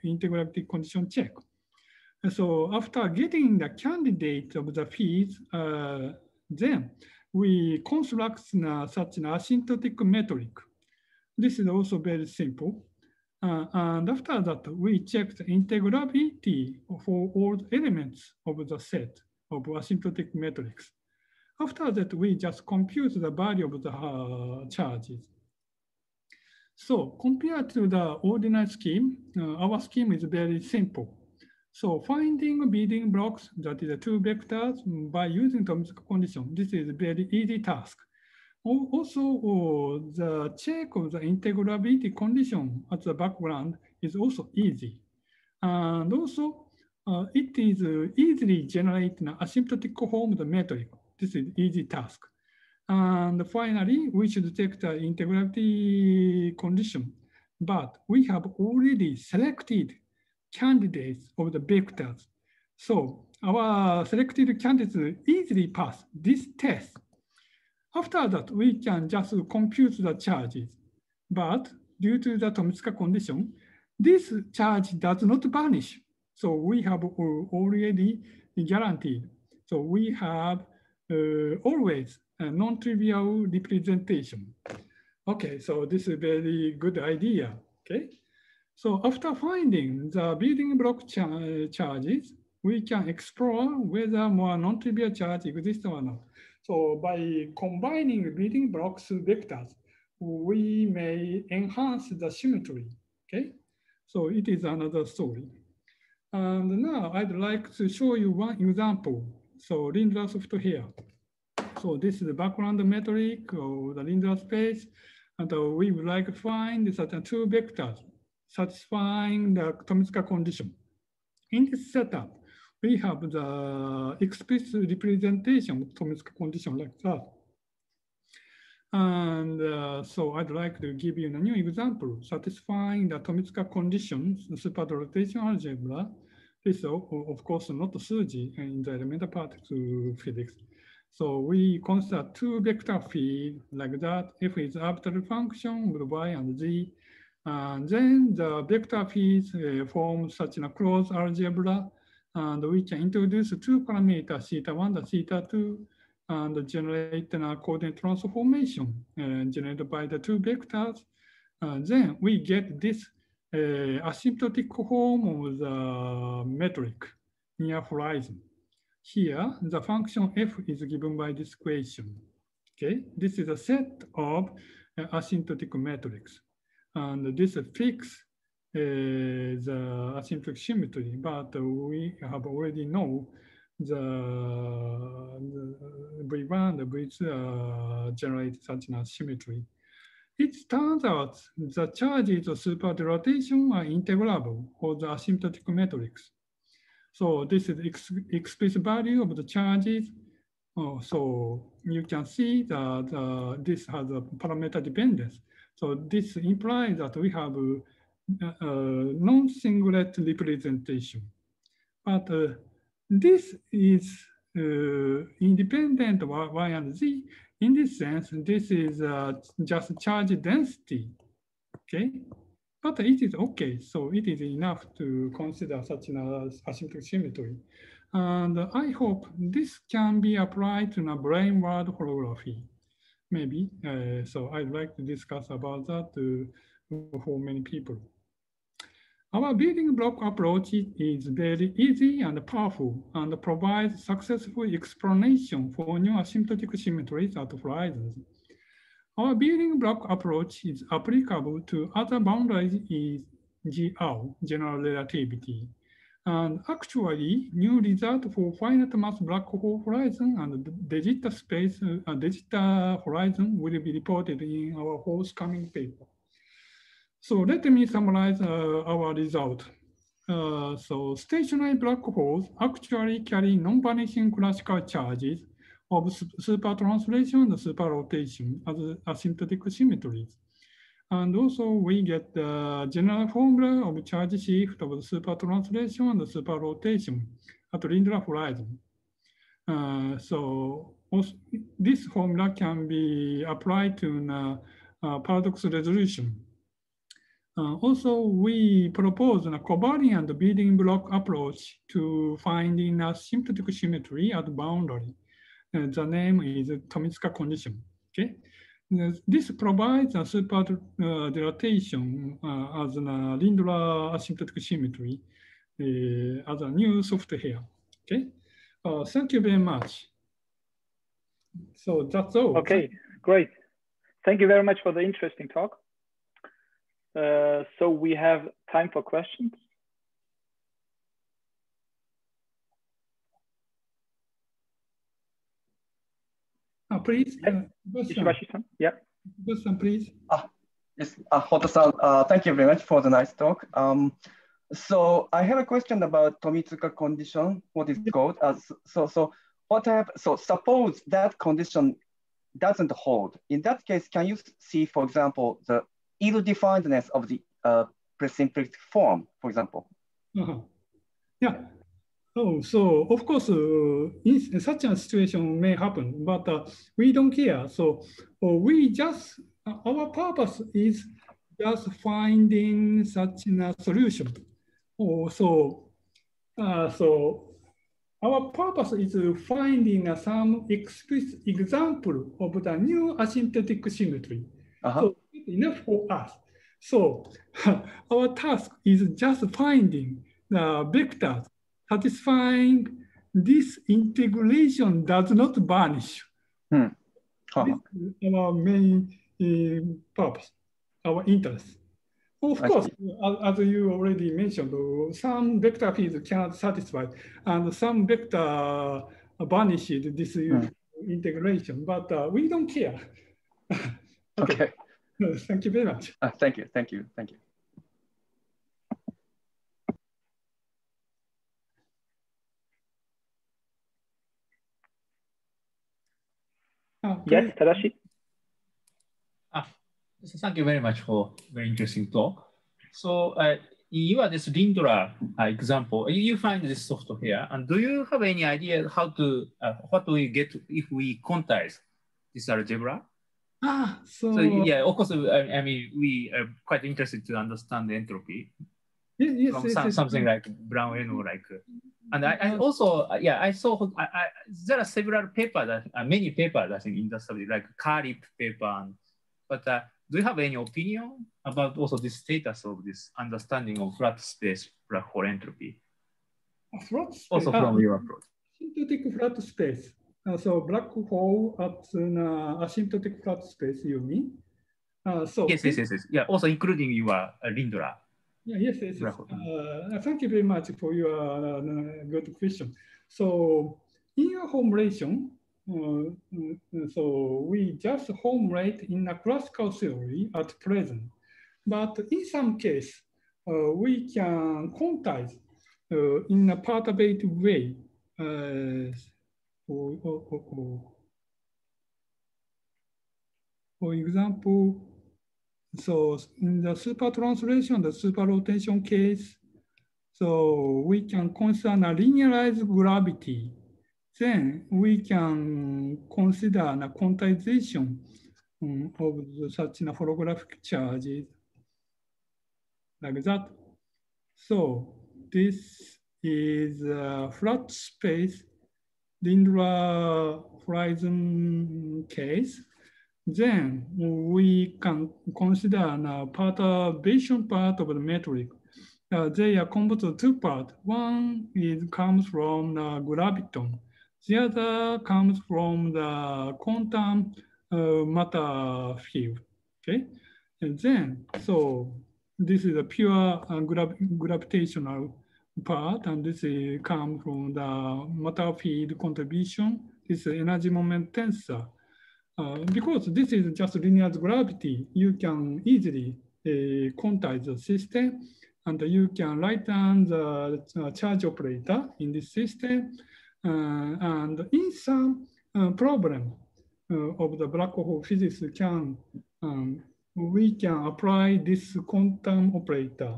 integrability condition check. So after getting the candidate of the fields, then we construct such an asymptotic metric. This is also very simple. And after that, we check the integrability for all the elements of the set of asymptotic matrix. After that, we just compute the value of the charges. So compared to the ordinary scheme, our scheme is very simple. So finding building blocks, that is the two vectors, by using Tomiska condition, this is a very easy task. Also, the check of the integrability condition at the background is also easy. And also, it is easily generating an asymptotic formed metric. This is easy task. And finally, we should check the integrability condition, but we have already selected candidates of the vectors. So our selected candidates easily pass this test. After that, we can just compute the charges. But due to the Tomiska condition, this charge does not vanish. So we have already guaranteed. So we have always a non-trivial representation. Okay, so this is a very good idea, okay? So after finding the building block charges, we can explore whether more non-trivial charge exists or not. So by combining building blocks vectors, we may enhance the symmetry, okay? So it is another story. And now I'd like to show you one example. So Lindler software here. So this is the background metric of the Lindler space. And we would like to find certain two vectors satisfying the Tomiska condition. In this setup, we have the explicit representation of Tomiska condition like that. And so I'd like to give you a new example satisfying the Tomiska conditions, the super rotation algebra. This is of course not Suji in the elemental particle physics. So we consider two vector fields like that. F is arbitrary function with y and z. And then the vector fields form such a closed algebra. And we can introduce two parameters, θ1 and θ2, and generate an coordinate transformation generated by the two vectors. Then we get this asymptotic form of the metric near horizon. Here, the function f is given by this equation. Okay, this is a set of asymptotic metrics, and this fixes the asymptotic symmetry. But we have already know the V1 and V2 generate such a symmetry. It turns out the charges of super rotation are integrable for the asymptotic metrics. So this is explicit value of the charges. So you can see that this has a parameter dependence. So this implies that we have a non-singlet representation. But this is independent of y and z. In this sense, this is just charge density, okay? But it is okay, so it is enough to consider such an asymptotic symmetry. And I hope this can be applied to a brain word holography, maybe. So I'd like to discuss about that for many people. Our building block approach is very easy and powerful and provides successful explanation for new asymptotic symmetries at horizons. Our building block approach is applicable to other boundaries in GR, general relativity. And actually, new result for finite mass black hole horizon and digital space, digital horizon will be reported in our forthcoming paper. So let me summarize our result. So stationary black holes actually carry non-vanishing classical charges of super translation and super rotation as asymptotic symmetries. And also we get the general formula of charge shift of the super translation and the super rotation at Lindler horizon. So also, this formula can be applied to paradox resolution. Also, we propose a covariant building block approach to finding asymptotic symmetry at boundary. The name is Tomiska condition. Okay, This provides a super dilatation as a Lindler asymptotic symmetry as a new software. Okay, thank you very much. So that's all. Okay, great. Thank you very much for the interesting talk. So we have time for questions. Please, Ishibashi-san. Yeah. Please. Yes, Hotta-san, thank you very much for the nice talk. So I have a question about Tomitsuka condition, what is called. So suppose that condition doesn't hold. In that case, can you see, for example, the ill-definedness of the presymplectic form, for example? Yeah. Oh, so of course, in such a situation may happen, but we don't care. So we just, our purpose is just finding such a solution. So our purpose is finding some explicit example of the new asymptotic symmetry. So it's enough for us. So our task is just finding the vectors satisfying this integration does not vanish. This is our main purpose, our interest. Of course, as you already mentioned, some vector fields cannot satisfy, and some vector vanishes this integration, but we don't care. Okay. Thank you very much. Thank you, thank you, thank you. Yes, Tadashi. So thank you very much for very interesting talk. So you are this Lindler example. You find this software, and do you have any idea how to what we get if we quantize this algebra? So yeah, of course. I mean, we are quite interested to understand the entropy. Yes, something like Brown or like. And I also, I saw there are several papers that many papers I think in the subject like Carip paper, but do you have any opinion about also the status of this understanding of flat space black hole entropy? Flat space. Also from your approach. Asymptotic flat space. So black hole at an asymptotic flat space, you mean? So yes. Yeah, also including your Lindler. Yes. Thank you very much for your good question. So in your formulation, so we just formulate in a classical theory at present, but in some case, we can quantize in a perturbative way. For example, so in the super translation, the super rotation case, so we can consider a linearized gravity. Then we can consider a quantization of such a holographic charges like that. So this is a flat space Lindler horizon case. Then we can consider a perturbation part of the metric. They are composed of two parts. One comes from the graviton. The other comes from the quantum matter field. Okay, and then so this is a pure gravitational part, and this comes from the matter field contribution. This is energy moment tensor. Because this is just linear gravity, you can easily quantize the system, and you can write down the charge operator in this system. And in some problem of the black hole physics, we can apply this quantum operator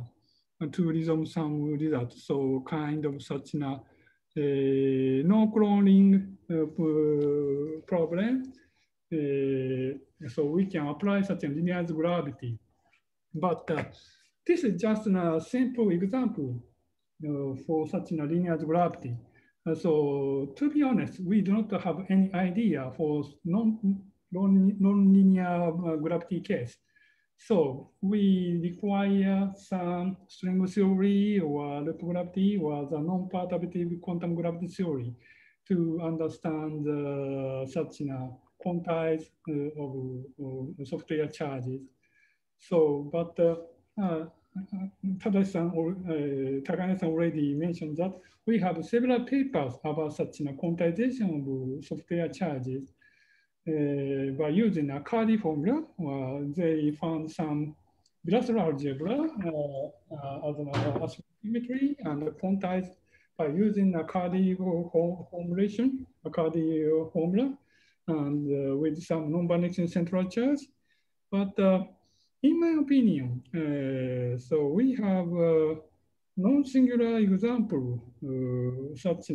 to resolve some results. So kind of such a no cloning problem. So we can apply such a linear gravity. But this is just a simple example for such a linear gravity. So to be honest, we do not have any idea for non-linear gravity case. So we require some string theory or loop gravity or the non-perturbative quantum gravity theory to understand such quantize of software charges. So, but Takane-san already mentioned that we have several papers about such quantization of software charges by using a Cardi formula. They found some bilateral algebra as symmetry and quantized by using a Cardi formulation, a Cardi formula, and with some non-vanishing central charge. But in my opinion, so we have non-singular example such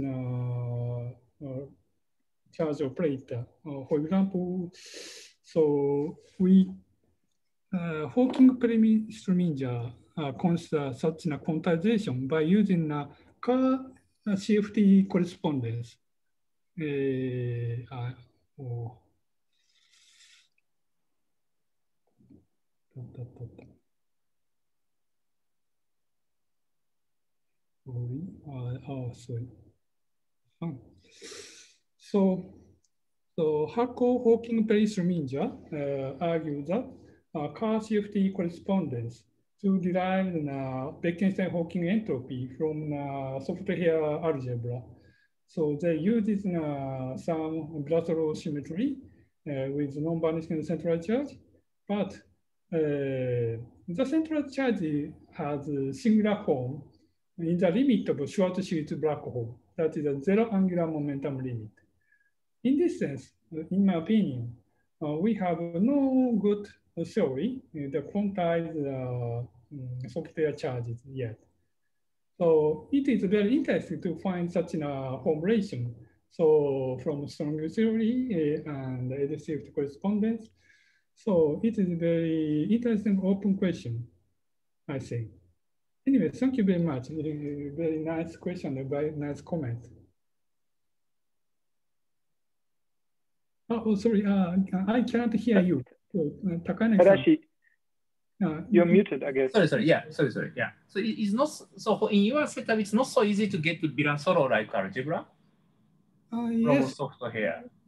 charge operator. For example, so we Hawking preminger consider such a quantization by using a CFT correspondence. Sorry. So Hawking preminger argues that CFT correspondence to derive the Bekenstein-Hawking entropy from software algebra. So they use some bilateral symmetry with non-vanishing central charge, but the central charge has a singular form in the limit of a Schwarzschild black hole. That is a zero angular momentum limit. In this sense, in my opinion, we have no good theory that quantize software charges yet. So it is very interesting to find such a formulation. So from strong theory and additive correspondence. So it is a very interesting open question, I think. Anyway, thank you very much. Very nice question, a very nice comment. Oh, sorry, I can't hear you. So, Tadashi, you're muted, I guess. Sorry, yeah. So it's not, so in your setup, it's not so easy to get to bilateral like algebra from yes. software.